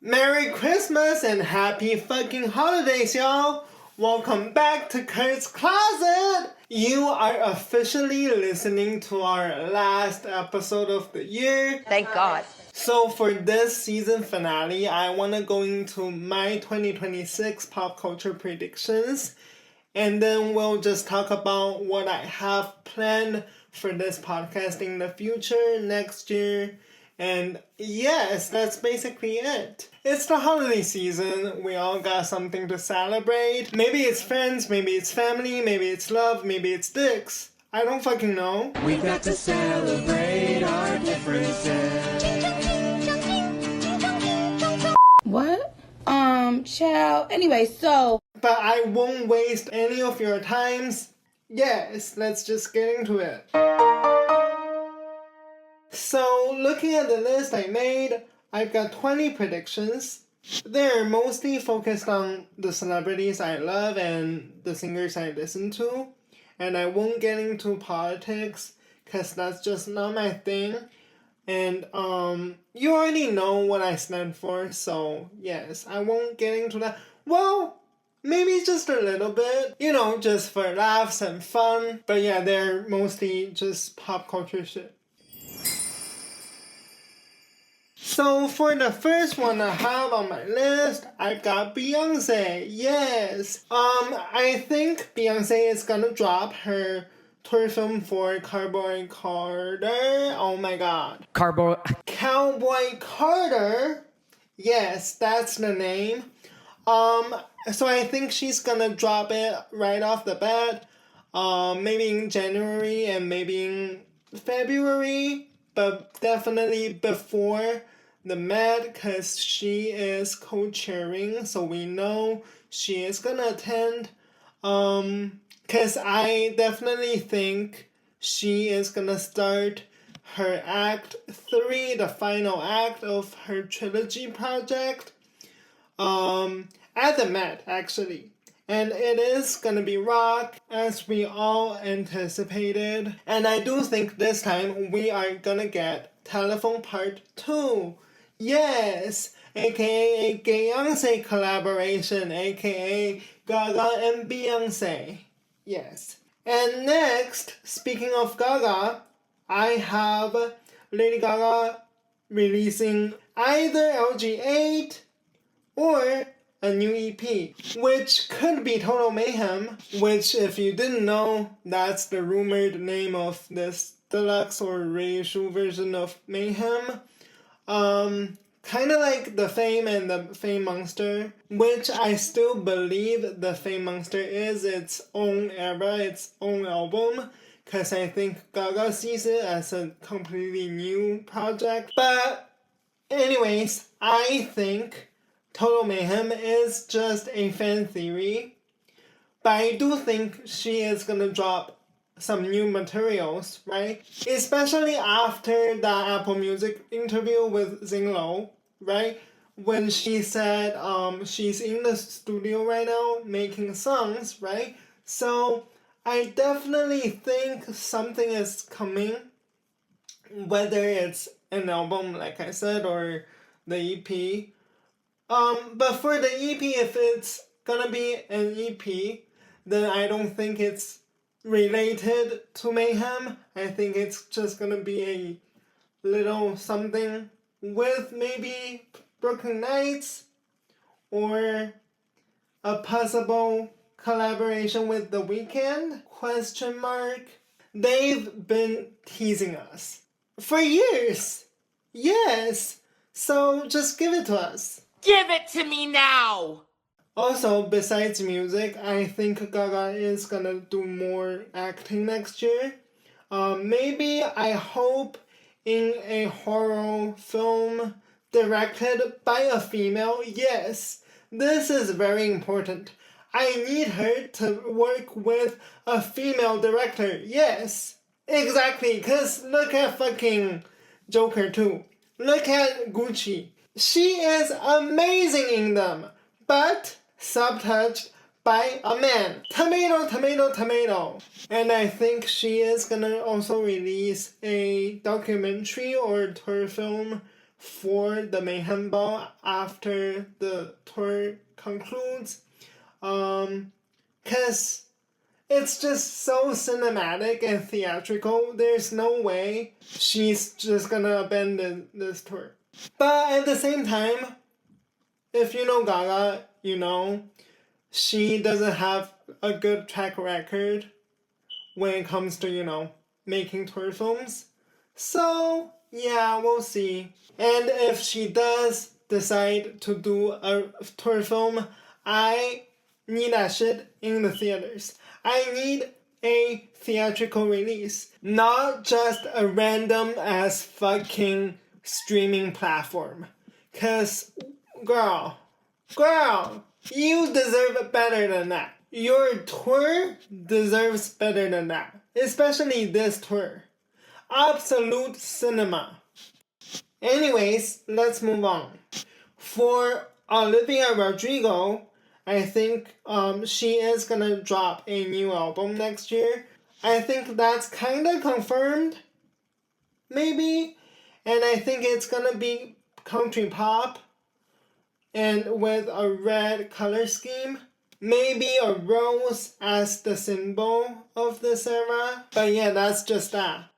Merry Christmas and happy fucking holidays, y'all! Welcome back to Kurt's Closet! You are officially listening to our last episode of the year. Thank God. So for this season finale, I want to go into my 2026 pop culture predictions. And then we'll just talk about what I have planned for this podcast in the future, next year. And yes, that's basically it. It's the holiday season. We all got something to celebrate. Maybe it's friends, maybe it's family, maybe it's love, maybe it's dicks. I don't fucking know. We got to celebrate our differences. What? Child. Anyway, so. But I won't waste any of your times. Yes, let's just get into it. So, looking at the list I made, I've got 20 predictions. They're mostly focused on the celebrities I love and the singers I listen to. And I won't get into politics, because that's just not my thing. And, you already know what I stand for, so yes, I won't get into that. Well, maybe just a little bit, you know, just for laughs and fun. But yeah, they're mostly just pop culture shit. So for the first one I have on my list, I've got Beyonce. Yes. I think Beyonce is gonna drop her tour film for Cowboy Carter. Oh my god. Cowboy Carter. Yes, that's the name. So I think she's gonna drop it right off the bat. Maybe in January and maybe in February, but definitely before the Met, because she is co-chairing, so we know she is gonna attend. Because I definitely think she is gonna start her Act 3, the final act of her trilogy project, at the Met, actually. And it is gonna be rock, as we all anticipated. And I do think this time we are gonna get Telephone Part 2. Yes! AKA a Beyonce collaboration, AKA Gaga and Beyonce. Yes. And next, speaking of Gaga, I have Lady Gaga releasing either LG8 or a new EP, which could be Total Mayhem, which, if you didn't know, that's the rumored name of this deluxe or reissue version of Mayhem. Kind of like the Fame and the Fame Monster, which I still believe the Fame Monster is its own era, its own album, because I think Gaga sees it as a completely new project. But anyways, I think Total Mayhem is just a fan theory, but I do think she is gonna drop some new materials, right? Especially after the Apple Music interview with Xinglo, right? When she said she's in the studio right now making songs, right? So I definitely think something is coming, whether it's an album, like I said, or the EP. But for the EP, if it's gonna be an EP, then I don't think it's related to Mayhem. I think it's just gonna be a little something with maybe Brooklyn Nights or a possible collaboration with The Weeknd? Question mark. They've been teasing us for years. Yes. So just give it to us. Give it to me now! Also, besides music, I think Gaga is gonna do more acting next year. Maybe, I hope, in a horror film directed by a female. Yes, this is very important. I need her to work with a female director. Yes, exactly, because look at fucking Joker 2. Look at Gucci. She is amazing in them, but subtouched by a man. Tomato, tomato, tomato. And I think she is gonna also release a documentary or tour film for the Mayhem Ball after the tour concludes. Cause it's just so cinematic and theatrical. There's no way she's just gonna abandon this tour. But at the same time, if you know Gaga, you know she doesn't have a good track record when it comes to, making tour films. So, yeah, we'll see. And if she does decide to do a tour film, I need that shit in the theaters. I need a theatrical release, not just a random ass fucking streaming platform. Cause, girl, you deserve better than that. Your tour deserves better than that. Especially this tour. Absolute cinema. Anyways, let's move on. For Olivia Rodrigo, I think she is gonna drop a new album next year. I think that's kinda confirmed. Maybe. And I think it's gonna be country pop. And with a red color scheme. Maybe a rose as the symbol of this era. But yeah, that's just that.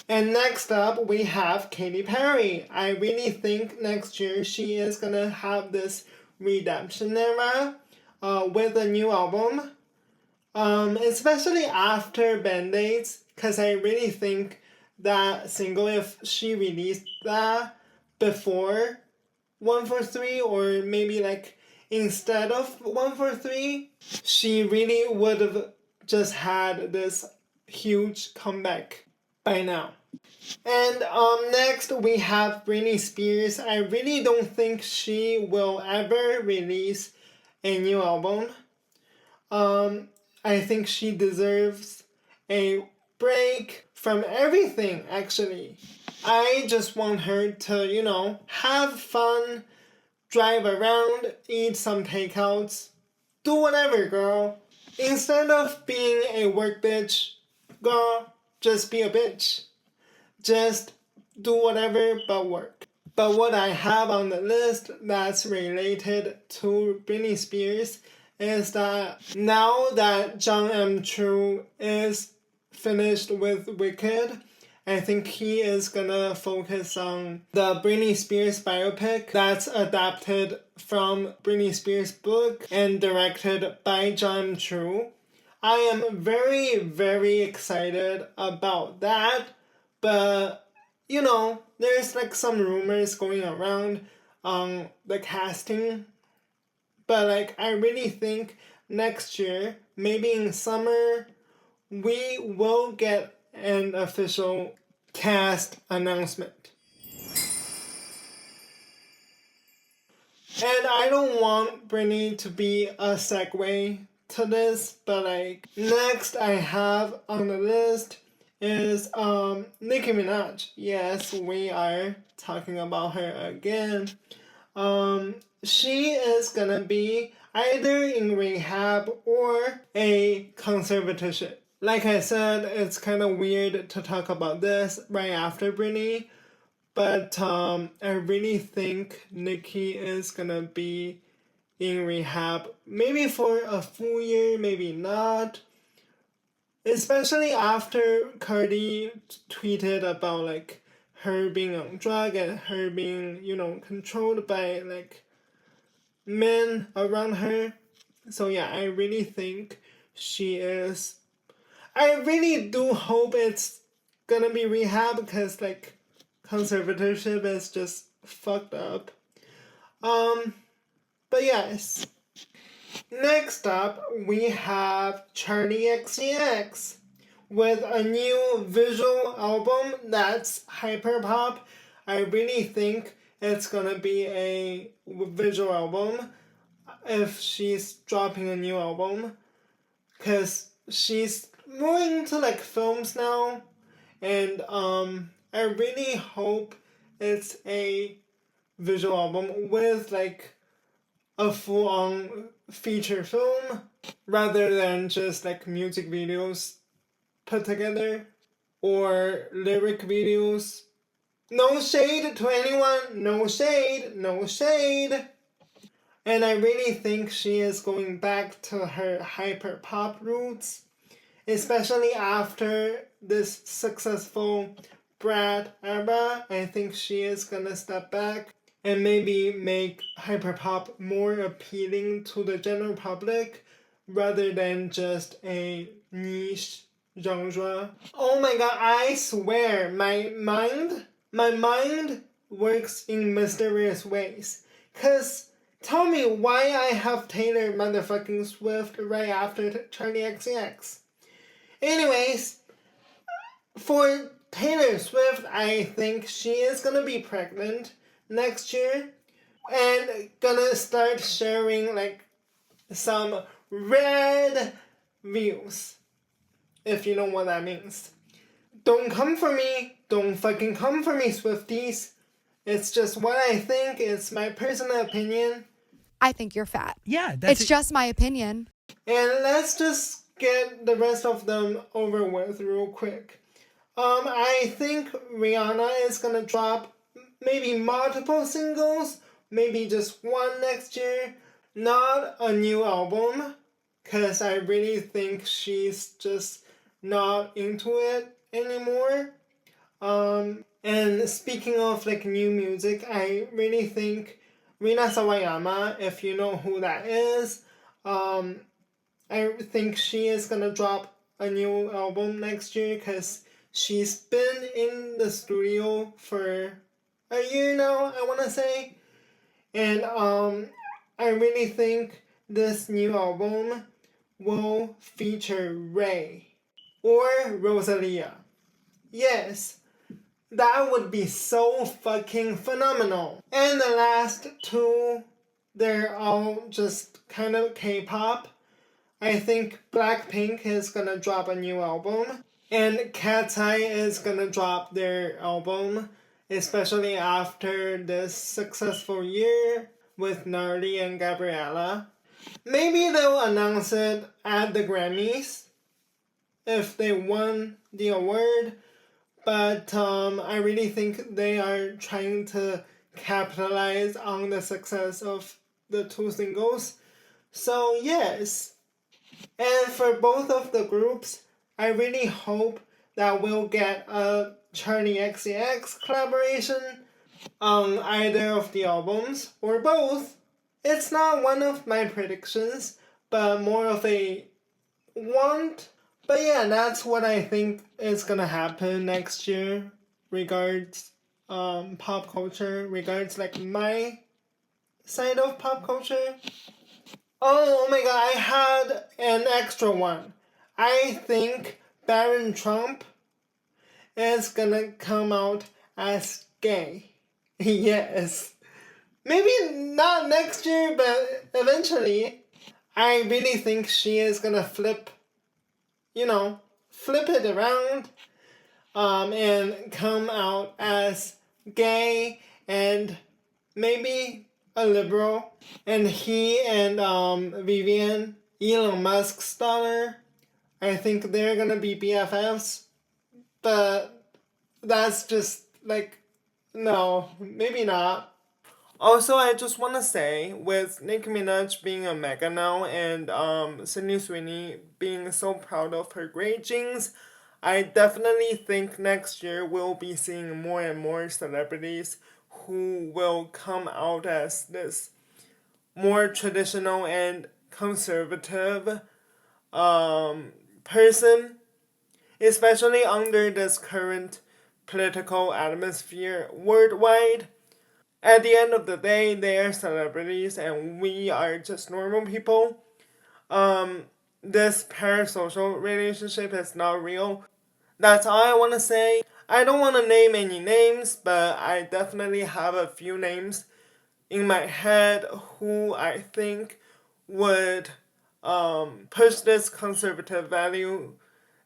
And next up, we have Katy Perry. I really think next year she is gonna have this redemption era with a new album. Especially after Band-Aids, because I really think that single, if she released that before 143, or maybe like instead of 143, she really would have just had this huge comeback by now. And next we have Britney Spears. I really don't think she will ever release a new album. I think she deserves a break from everything, actually. I just want her to, have fun, drive around, eat some takeouts, do whatever, girl. Instead of being a work bitch, girl, just be a bitch. Just do whatever but work. But what I have on the list that's related to Britney Spears is that now that John M. True is finished with Wicked, I think he is gonna focus on the Britney Spears biopic that's adapted from Britney Spears' book and directed by John True. I am very, very excited about that, but there's like some rumors going around on the casting. But I really think next year, maybe in summer, we will get an official cast announcement. And I don't want Britney to be a segue to this, but next I have on the list is Nicki Minaj. Yes, we are talking about her again. She is gonna be either in rehab or a conservatorship. Like I said, it's kind of weird to talk about this right after Britney, but I really think Nicki is gonna be in rehab, maybe for a full year, maybe not. Especially after Cardi tweeted about her being on drug and her being, controlled by men around her. So yeah, I really think she is. I really do hope it's gonna be rehab because conservatorship is just fucked up. But yes. Next up, we have Charli XCX with a new visual album that's hyperpop. I really think it's gonna be a visual album if she's dropping a new album, because she's more into films now, and I really hope it's a visual album with a full-on feature film rather than just music videos put together or lyric videos No shade to anyone, no shade, no shade. And I really think she is going back to her hyper pop roots, especially after this successful Brad era. I think she is gonna step back and maybe make hyperpop more appealing to the general public rather than just a niche genre. Oh my god, I swear my mind works in mysterious ways. Cause tell me why I have Taylor motherfucking Swift right after Charlie XCX. Anyways, for Taylor Swift, I think she is gonna be pregnant next year and gonna start sharing like some red views, if you know what that means. Don't come for me. Don't fucking come for me, Swifties. It's just what I think. It's my personal opinion. I think you're fat. Yeah, that's It's just my opinion. And let's just get the rest of them over with real quick. I think Rihanna is gonna drop maybe multiple singles, maybe just one next year. Not a new album, because I really think she's just not into it anymore. And speaking of like new music, I really think Rina Sawayama, if you know who that is, I think she is gonna drop a new album next year because she's been in the studio for a year now, I wanna say. And I really think this new album will feature Ray or Rosalia. Yes, that would be so fucking phenomenal. And the last two, they're all just kind of K-pop. I think Blackpink is gonna drop a new album. And Cat's Eye is gonna drop their album, especially after this successful year with Nardi and Gabriella. Maybe they'll announce it at the Grammys if they won the award, but I really think they are trying to capitalize on the success of the two singles. So yes, and for both of the groups, I really hope that we'll get a Charlie XCX collaboration on either of the albums or both. It's not one of my predictions, but more of a want. But yeah, that's what I think is gonna happen next year regards pop culture, regards like my side of pop culture. Oh my god, I had an extra one. I think Baron Trump is gonna come out as gay. Yes. Maybe not next year, but eventually. I really think she is gonna flip it around, and come out as gay and maybe a liberal. And he and Vivian, Elon Musk's daughter, I think they're gonna be BFFs, but that's just like, no, maybe not. Also, I just want to say, with Nicki Minaj being a mega now and Sydney Sweeney being so proud of her great genes, I definitely think next year we'll be seeing more and more celebrities who will come out as this more traditional and conservative person, especially under this current political atmosphere worldwide. At the end of the day, they are celebrities and we are just normal people. This parasocial relationship is not real. That's all I want to say. I don't want to name any names, but I definitely have a few names in my head who I think would push this conservative value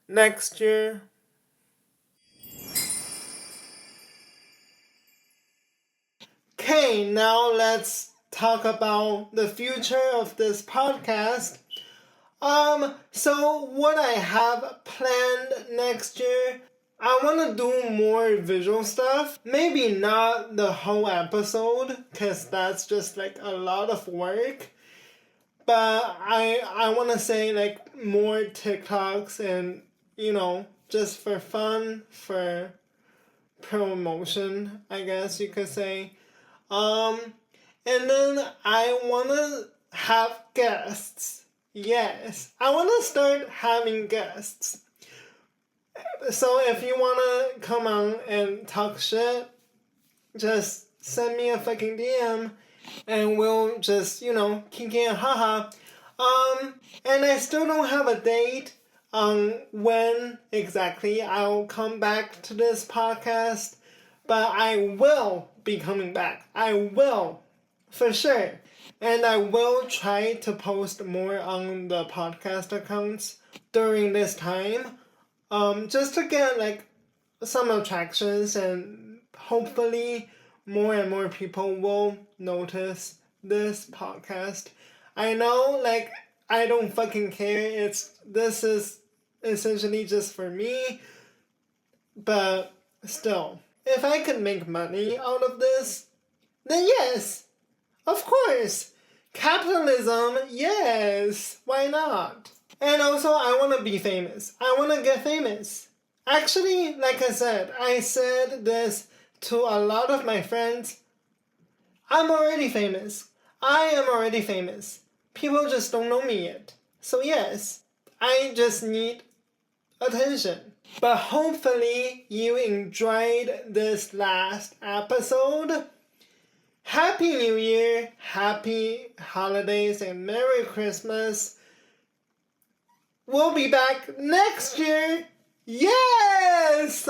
next year. Okay, now let's talk about the future of this podcast. So what I have planned next year, I want to do more visual stuff. Maybe not the whole episode, because that's just like a lot of work. But I want to say like more TikToks and, you know, just for fun, for promotion, I guess you could say. And then I want to have guests. Yes, I want to start having guests. So if you want to come on and talk shit, just send me a fucking DM and we'll just, you know, kiki and haha. And I still don't have a date on when exactly I'll come back to this podcast, but I will be coming back. I will, for sure. And I will try to post more on the podcast accounts during this time. Just to get like some attractions, and hopefully more and more people will notice this podcast. I know, like, I don't fucking care. This is essentially just for me, but still, if I could make money out of this, then yes, of course. Capitalism, yes, why not? And also, I want to be famous. I want to get famous. Actually, like I said this to a lot of my friends. I'm already famous. I am already famous. People just don't know me yet. So yes, I just need attention. But hopefully you enjoyed this last episode. Happy New Year, happy holidays, and Merry Christmas. We'll be back next year. Yes!